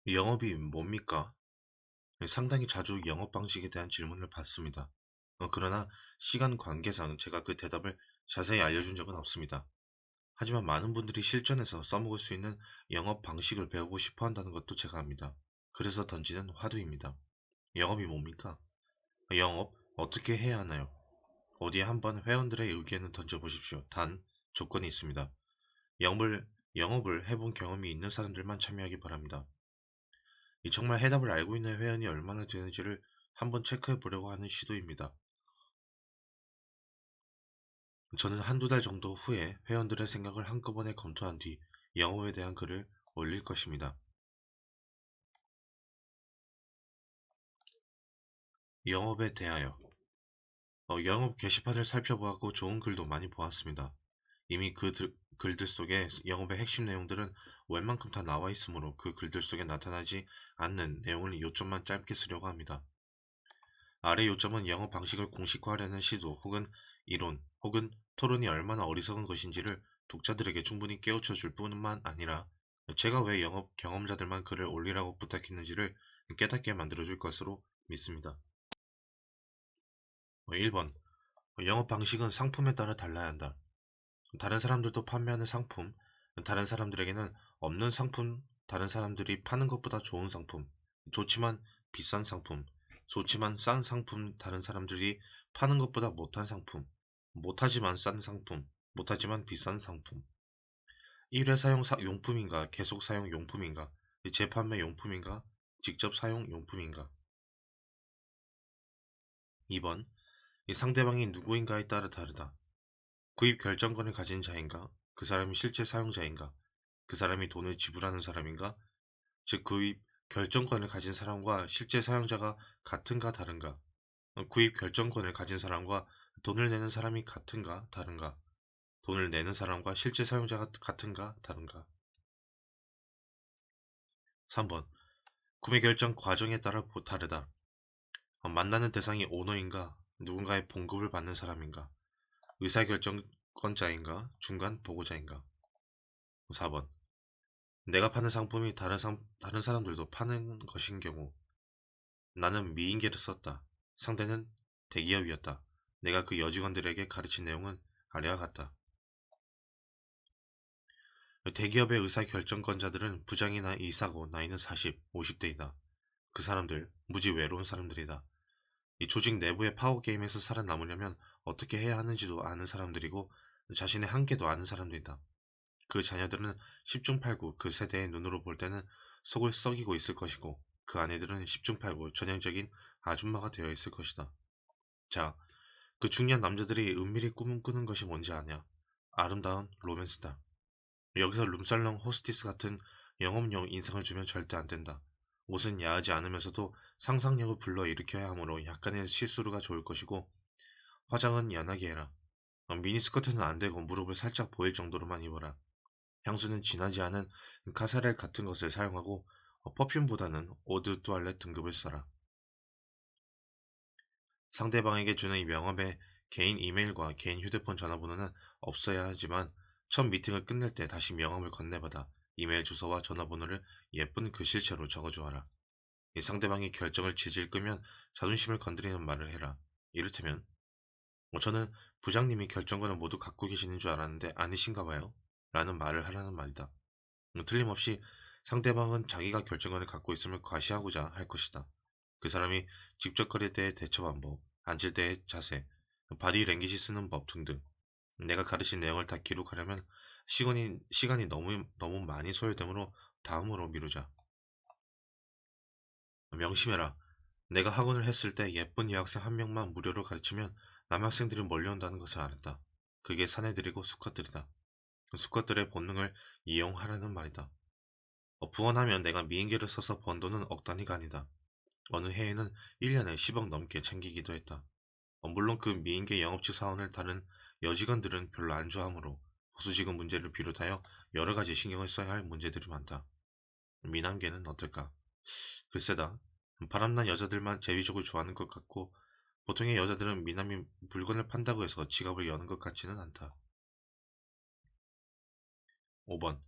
영업이 뭡니까? 상당히 자주 영업 방식에 대한 질문을 받습니다. 그러나 시간 관계상 제가 그 대답을 자세히 알려준 적은 없습니다. 하지만 많은 분들이 실전에서 써먹을 수 있는 영업 방식을 배우고 싶어 한다는 것도 제가 압니다. 그래서 던지는 화두입니다. 영업이 뭡니까? 영업 어떻게 해야 하나요? 어디에 한번 회원들의 의견을 던져보십시오. 단, 조건이 있습니다. 영업을 해본 경험이 있는 사람들만 참여하기 바랍니다. 정말 해답을 알고 있는 회원이 얼마나 되는지를 한번 체크해 보려고 하는 시도입니다. 저는 한두 달 정도 후에 회원들의 생각을 한꺼번에 검토한 뒤 영업에 대한 글을 올릴 것입니다. 영업에 대하여 영업 게시판을 살펴보았고 좋은 글도 많이 보았습니다. 이미 글들 속에 영업의 핵심 내용들은 웬만큼 다 나와 있으므로 그 글들 속에 나타나지 않는 내용을 요점만 짧게 쓰려고 합니다. 아래 요점은 영업 방식을 공식화하려는 시도 혹은 이론 혹은 토론이 얼마나 어리석은 것인지를 독자들에게 충분히 깨우쳐 줄 뿐만 아니라 제가 왜 영업 경험자들만 글을 올리라고 부탁했는지를 깨닫게 만들어 줄 것으로 믿습니다. 1번. 영업 방식은 상품에 따라 달라야 한다. 다른 사람들도 판매하는 상품, 다른 사람들에게는 없는 상품, 다른 사람들이 파는 것보다 좋은 상품, 좋지만 비싼 상품, 좋지만 싼 상품, 다른 사람들이 파는 것보다 못한 상품, 못하지만 싼 상품, 못하지만 비싼 상품. 1회 사용 용품인가, 계속 사용 용품인가, 재판매 용품인가, 직접 사용 용품인가. 2번. 이 상대방이 누구인가에 따라 다르다. 구입 결정권을 가진 자인가, 그 사람이 실제 사용자인가, 그 사람이 돈을 지불하는 사람인가, 즉 구입 결정권을 가진 사람과 실제 사용자가 같은가 다른가, 구입 결정권을 가진 사람과 돈을 내는 사람이 같은가 다른가, 돈을 내는 사람과 실제 사용자가 같은가 다른가. 3번. 구매 결정 과정에 따라 다르다. 만나는 대상이 오너인가, 누군가의 봉급을 받는 사람인가, 의사결정권자인가, 중간 보고자인가. 4번. 내가 파는 상품이 다른 사람들도 파는 것인 경우, 나는 미인계를 썼다. 상대는 대기업이었다. 내가 그 여직원들에게 가르친 내용은 아래와 같다. 대기업의 의사결정권자들은 부장이나 이사고 나이는 40, 50대이다. 그 사람들, 무지 외로운 사람들이다. 이 조직 내부의 파워게임에서 살아남으려면 어떻게 해야 하는지도 아는 사람들이고 자신의 한계도 아는 사람들이다. 그 자녀들은 10중8구 그 세대의 눈으로 볼 때는 속을 썩이고 있을 것이고 그 아내들은 10중8구 전형적인 아줌마가 되어 있을 것이다. 자, 그 중년 남자들이 은밀히 꿈을 꾸는 것이 뭔지 아냐? 아름다운 로맨스다. 여기서 룸살롱 호스티스 같은 영업용 인상을 주면 절대 안 된다. 옷은 야하지 않으면서도 상상력을 불러일으켜야 하므로 약간의 시스루가 좋을 것이고 화장은 연하게 해라. 미니스커트는 안 되고 무릎을 살짝 보일 정도로만 입어라. 향수는 진하지 않은 카사렐 같은 것을 사용하고 퍼퓸보다는 오드 뚜알렛 등급을 써라. 상대방에게 주는 이 명함에 개인 이메일과 개인 휴대폰 전화번호는 없어야 하지만 첫 미팅을 끝낼 때 다시 명함을 건네받아 이메일 주소와 전화번호를 예쁜 글씨체로 적어주어라. 이 상대방이 결정을 질질 끄면 자존심을 건드리는 말을 해라. 이를테면 저는 부장님이 결정권을 모두 갖고 계시는 줄 알았는데 아니신가 봐요. 라는 말을 하라는 말이다. 틀림없이 상대방은 자기가 결정권을 갖고 있음을 과시하고자 할 것이다. 그 사람이 직접 거릴 때의 대처 방법, 앉을 때의 자세, 바디 랭귀지 쓰는 법 등등 내가 가르친 내용을 다 기록하려면 시간이 너무 많이 소요되므로 다음으로 미루자. 명심해라. 내가 학원을 했을 때 예쁜 여학생 한 명만 무료로 가르치면 남학생들이 몰려온다는 것을 알았다. 그게 사내들이고 수컷들이다. 수컷들의 본능을 이용하라는 말이다. 부원하면 내가 미인계를 써서 번 돈은 억 단위가 아니다. 어느 해에는 1년에 10억 넘게 챙기기도 했다. 물론 그 미인계 영업직 사원을 다른 여직원들은 별로 안 좋아하므로 보수지급 문제를 비롯하여 여러 가지 신경을 써야 할 문제들이 많다. 미남계는 어떨까? 글쎄다. 바람난 여자들만 제비족을 좋아하는 것 같고 보통의 여자들은 미남이 물건을 판다고 해서 지갑을 여는 것 같지는 않다. 5번.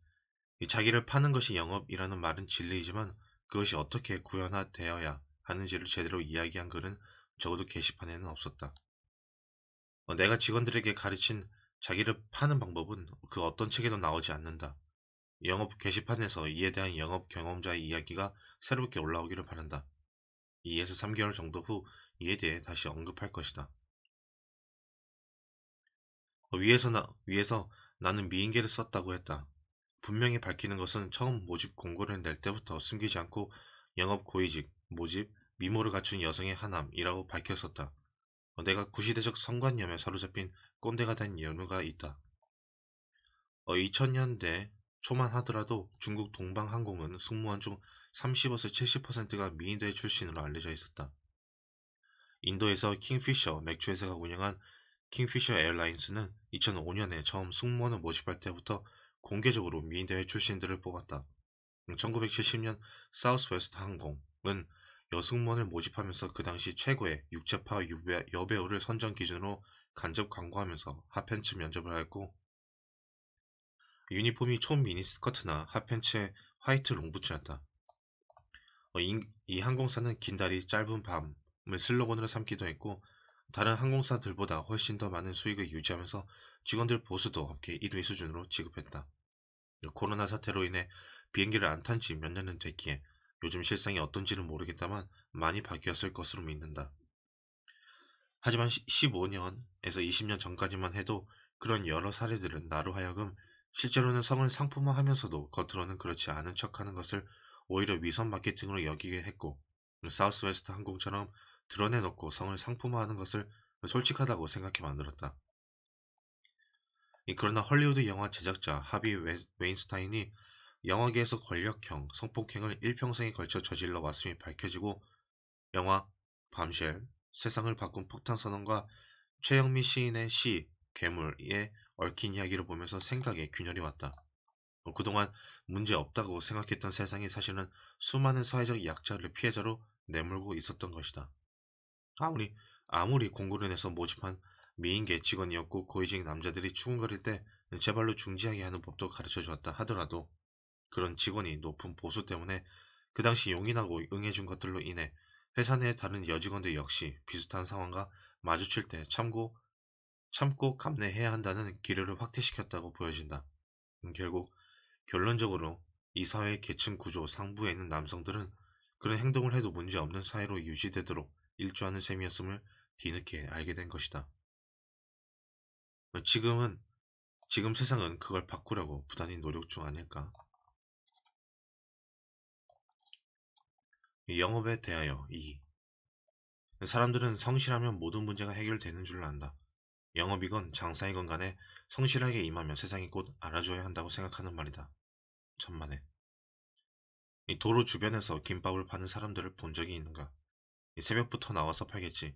자기를 파는 것이 영업이라는 말은 진리이지만 그것이 어떻게 구현화되어야 하는지를 제대로 이야기한 글은 적어도 게시판에는 없었다. 내가 직원들에게 가르친 자기를 파는 방법은 그 어떤 책에도 나오지 않는다. 영업 게시판에서 이에 대한 영업 경험자의 이야기가 새롭게 올라오기를 바란다. 2에서 3개월 정도 후 이에 대해 다시 언급할 것이다. 위에서 나는 미인계를 썼다고 했다. 분명히 밝히는 것은 처음 모집 공고를 낼 때부터 숨기지 않고 영업 고위직, 모집, 미모를 갖춘 여성의 하남이라고 밝혔었다. 내가 구시대적 성관념에 사로잡힌 꼰대가 된 연유가 있다. 2000년대 초만 하더라도 중국 동방항공은 승무원 중 30에서 70%가 미인대 출신으로 알려져 있었다. 인도에서 킹피셔 맥주회사가 운영한 킹피셔 에어라인스는 2005년에 처음 승무원을 모집할 때부터 공개적으로 미인대회 출신들을 뽑았다. 1970년 사우스웨스트 항공은 여승무원을 모집하면서 그 당시 최고의 육체파 여배우를 선정 기준으로 간접 광고하면서 핫팬츠 면접을 하였고, 유니폼이 촌 미니스커트나 핫팬츠에 화이트 롱부츠였다. 이 항공사는 긴 다리 짧은 밤을 슬로건으로 삼기도 했고, 다른 항공사들보다 훨씬 더 많은 수익을 유지하면서 직원들 보수도 업계 1위 수준으로 지급했다. 코로나 사태로 인해 비행기를 안 탄 지 몇 년은 됐기에 요즘 실상이 어떤지는 모르겠다만 많이 바뀌었을 것으로 믿는다. 하지만 15년에서 20년 전까지만 해도 그런 여러 사례들은 나로 하여금 실제로는 성을 상품화하면서도 겉으로는 그렇지 않은 척하는 것을 오히려 위선 마케팅으로 여기게 했고, 사우스웨스트 항공처럼 드러내놓고 성을 상품화하는 것을 솔직하다고 생각해 만들었다. 그러나 헐리우드 영화 제작자 하비 웨인스타인이 영화계에서 권력형 성폭행을 일평생에 걸쳐 저질러 왔음이 밝혀지고, 영화 밤쉘, 세상을 바꾼 폭탄선언과 최영미 시인의 시 괴물에 얽힌 이야기를 보면서 생각에 균열이 왔다. 그동안 문제 없다고 생각했던 세상이 사실은 수많은 사회적 약자를 피해자로 내몰고 있었던 것이다. 아무리 아무리 공고를 내서 모집한 미인계 직원이었고 고위직 남자들이 추궁거릴 때 제발로 중지하게 하는 법도 가르쳐 주었다 하더라도, 그런 직원이 높은 보수 때문에 그 당시 용인하고 응해준 것들로 인해 회사 내 다른 여직원들 역시 비슷한 상황과 마주칠 때 참고 감내해야 한다는 기류를 확대시켰다고 보여진다. 결국 결론적으로 이 사회의 계층 구조 상부에 있는 남성들은 그런 행동을 해도 문제없는 사회로 유지되도록 일조하는 셈이었음을 뒤늦게 알게 된 것이다. 지금 세상은 그걸 바꾸려고 부단히 노력 중 아닐까? 영업에 대하여 2. 사람들은 성실하면 모든 문제가 해결되는 줄 안다. 영업이건 장사이건 간에 성실하게 임하면 세상이 곧 알아줘야 한다고 생각하는 말이다. 천만에. 이 도로 주변에서 김밥을 파는 사람들을 본 적이 있는가? 새벽부터 나와서 팔겠지.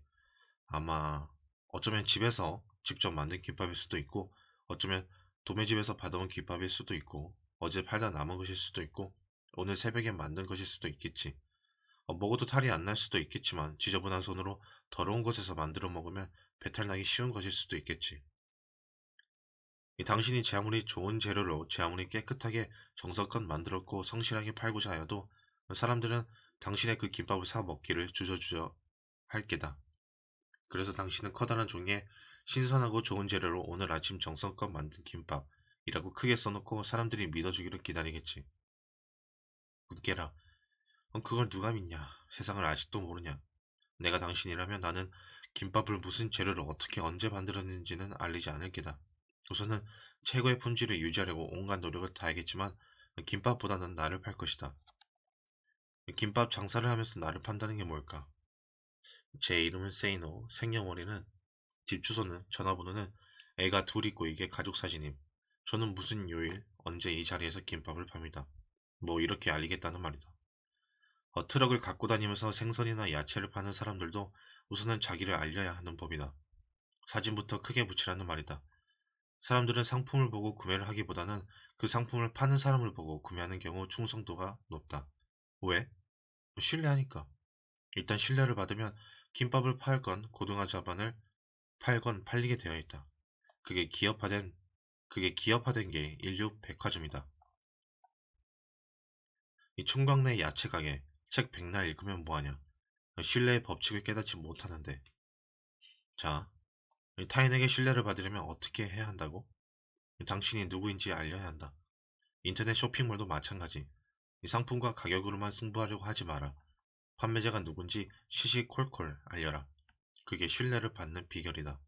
아마 어쩌면 집에서 직접 만든 김밥일 수도 있고, 어쩌면 도매집에서 받아온 김밥일 수도 있고, 어제 팔다 남은 것일 수도 있고, 오늘 새벽에 만든 것일 수도 있겠지. 먹어도 탈이 안 날 수도 있겠지만 지저분한 손으로 더러운 곳에서 만들어 먹으면 배탈 나기 쉬운 것일 수도 있겠지. 당신이 제 아무리 좋은 재료로 제 아무리 깨끗하게 정성껏 만들었고 성실하게 팔고자 하여도 사람들은 당신의 그 김밥을 사 먹기를 주저주저 할 게다. 그래서 당신은 커다란 종이에 신선하고 좋은 재료로 오늘 아침 정성껏 만든 김밥이라고 크게 써놓고 사람들이 믿어주기를 기다리겠지. 웃게라. 그걸 누가 믿냐? 세상을 아직도 모르냐? 내가 당신이라면 나는 김밥을 무슨 재료로 어떻게 언제 만들었는지는 알리지 않을 게다. 우선은 최고의 품질을 유지하려고 온갖 노력을 다하겠지만 김밥보다는 나를 팔 것이다. 김밥 장사를 하면서 나를 판다는 게 뭘까? 제 이름은 세이노, 생년월일은, 집 주소는, 전화번호는 애가 둘 있고 이게 가족 사진임. 저는 무슨 요일, 언제 이 자리에서 김밥을 팝니다. 뭐 이렇게 알리겠다는 말이다. 트럭을 갖고 다니면서 생선이나 야채를 파는 사람들도 우선은 자기를 알려야 하는 법이다. 사진부터 크게 붙이라는 말이다. 사람들은 상품을 보고 구매를 하기보다는 그 상품을 파는 사람을 보고 구매하는 경우 충성도가 높다. 왜? 신뢰하니까. 일단 신뢰를 받으면 김밥을 팔건 고등어 자반을 팔건 팔리게 되어 있다. 그게 기업화된 그게 기업화된 게 인류 백화점이다. 이 총각 내 야채 가게, 책 백날 읽으면 뭐하냐. 신뢰의 법칙을 깨닫지 못하는데. 자, 타인에게 신뢰를 받으려면 어떻게 해야 한다고? 당신이 누구인지 알려야 한다. 인터넷 쇼핑몰도 마찬가지. 이 상품과 가격으로만 승부하려고 하지 마라. 판매자가 누군지 시시콜콜 알려라. 그게 신뢰를 받는 비결이다.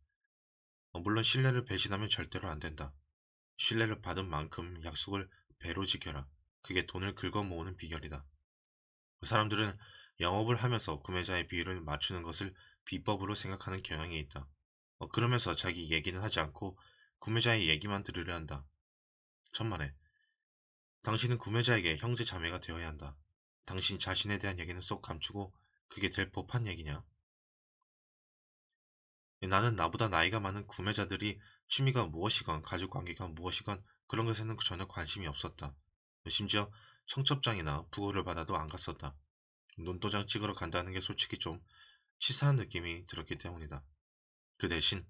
물론 신뢰를 배신하면 절대로 안 된다. 신뢰를 받은 만큼 약속을 배로 지켜라. 그게 돈을 긁어 모으는 비결이다. 사람들은 영업을 하면서 구매자의 비율을 맞추는 것을 비법으로 생각하는 경향이 있다. 그러면서 자기 얘기는 하지 않고 구매자의 얘기만 들으려 한다. 천만에. 당신은 구매자에게 형제 자매가 되어야 한다. 당신 자신에 대한 얘기는 쏙 감추고 그게 될 법한 얘기냐? 나는 나보다 나이가 많은 구매자들이 취미가 무엇이건 가족관계가 무엇이건 그런 것에는 전혀 관심이 없었다. 심지어 청첩장이나 부고를 받아도 안 갔었다. 눈도장 찍으러 간다는 게 솔직히 좀 치사한 느낌이 들었기 때문이다. 그 대신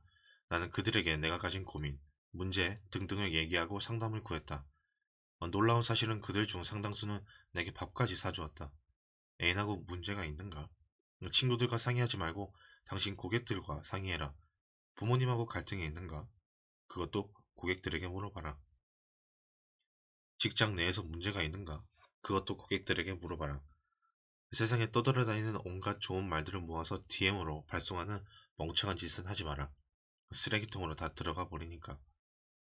나는 그들에게 내가 가진 고민, 문제 등등을 얘기하고 상담을 구했다. 놀라운 사실은 그들 중 상당수는 내게 밥까지 사주었다. 애인하고 문제가 있는가? 친구들과 상의하지 말고 당신 고객들과 상의해라. 부모님하고 갈등이 있는가? 그것도 고객들에게 물어봐라. 직장 내에서 문제가 있는가? 그것도 고객들에게 물어봐라. 세상에 떠돌아다니는 온갖 좋은 말들을 모아서 DM으로 발송하는 멍청한 짓은 하지 마라. 쓰레기통으로 다 들어가 버리니까.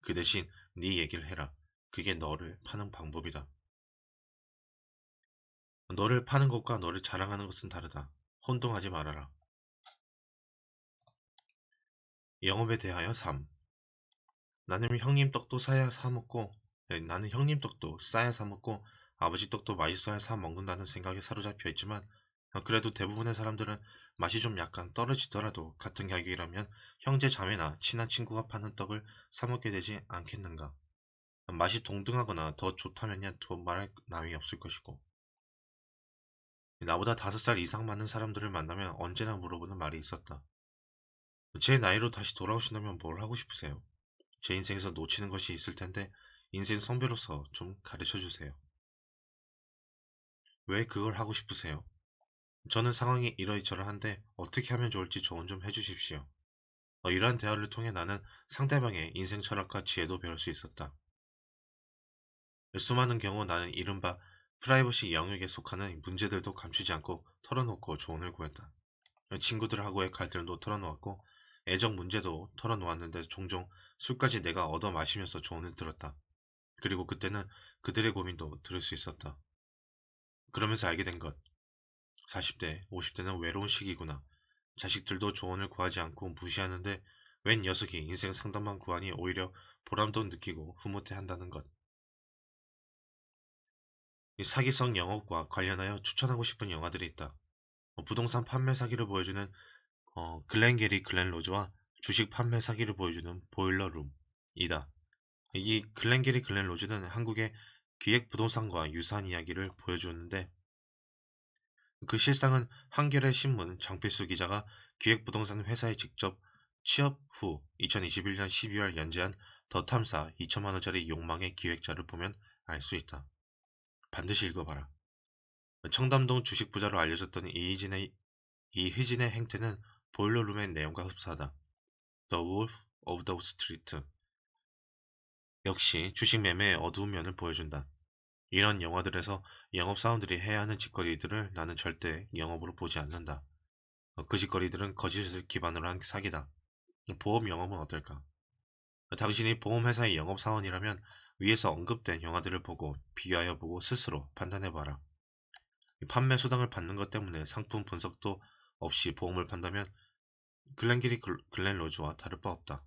그 대신 네 얘기를 해라. 그게 너를 파는 방법이다. 너를 파는 것과 너를 자랑하는 것은 다르다. 혼동하지 말아라. 영업에 대하여 삶. 나는 형님 떡도 싸야 사먹고, 나는 형님 떡도 싸야 사먹고, 아버지 떡도 맛있어야 사 먹는다는 생각에 사로잡혀 있지만, 그래도 대부분의 사람들은 맛이 좀 약간 떨어지더라도 같은 가격이라면 형제 자매나 친한 친구가 파는 떡을 사 먹게 되지 않겠는가. 맛이 동등하거나 더 좋다면야 더 말할 나위 없을 것이고. 나보다 5살 이상 많은 사람들을 만나면 언제나 물어보는 말이 있었다. 제 나이로 다시 돌아오신다면 뭘 하고 싶으세요? 제 인생에서 놓치는 것이 있을 텐데 인생 선배로서 좀 가르쳐 주세요. 왜 그걸 하고 싶으세요? 저는 상황이 이러이러한데 어떻게 하면 좋을지 조언 좀 해주십시오. 이러한 대화를 통해 나는 상대방의 인생 철학과 지혜도 배울 수 있었다. 수많은 경우 나는 이른바 프라이버시 영역에 속하는 문제들도 감추지 않고 털어놓고 조언을 구했다. 친구들하고의 갈등도 털어놓았고 애정 문제도 털어놓았는데 종종 술까지 내가 얻어 마시면서 조언을 들었다. 그리고 그때는 그들의 고민도 들을 수 있었다. 그러면서 알게 된 것. 40대, 50대는 외로운 시기구나. 자식들도 조언을 구하지 않고 무시하는데 웬 녀석이 인생 상담만 구하니 오히려 보람도 느끼고 흐뭇해한다는 것. 이 사기성 영업과 관련하여 추천하고 싶은 영화들이 있다. 부동산 판매 사기를 보여주는 글렌게리 글렌 로즈와 주식 판매 사기를 보여주는 보일러룸이다. 이 글렌게리 글렌 로즈는 한국의 기획 부동산과 유사한 이야기를 보여주는데 그 실상은 한겨레 신문 장필수 기자가 기획부동산 회사에 직접 취업 후 2021년 12월 연재한 더 탐사 2천만 원짜리 욕망의 기획자를 보면 알 수 있다. 반드시 읽어봐라. 청담동 주식 부자로 알려졌던 이희진의 행태는 보일러룸의 내용과 흡사하다. The Wolf of the Street. 역시 주식 매매의 어두운 면을 보여준다. 이런 영화들에서 영업사원들이 해야 하는 짓거리들을 나는 절대 영업으로 보지 않는다. 그 짓거리들은 거짓을 기반으로 한 사기다. 보험 영업은 어떨까? 당신이 보험회사의 영업사원이라면 위에서 언급된 영화들을 보고 비교하여 보고 스스로 판단해봐라. 판매 수당을 받는 것 때문에 상품 분석도 없이 보험을 판다면 글렌 로즈와 다를 바 없다.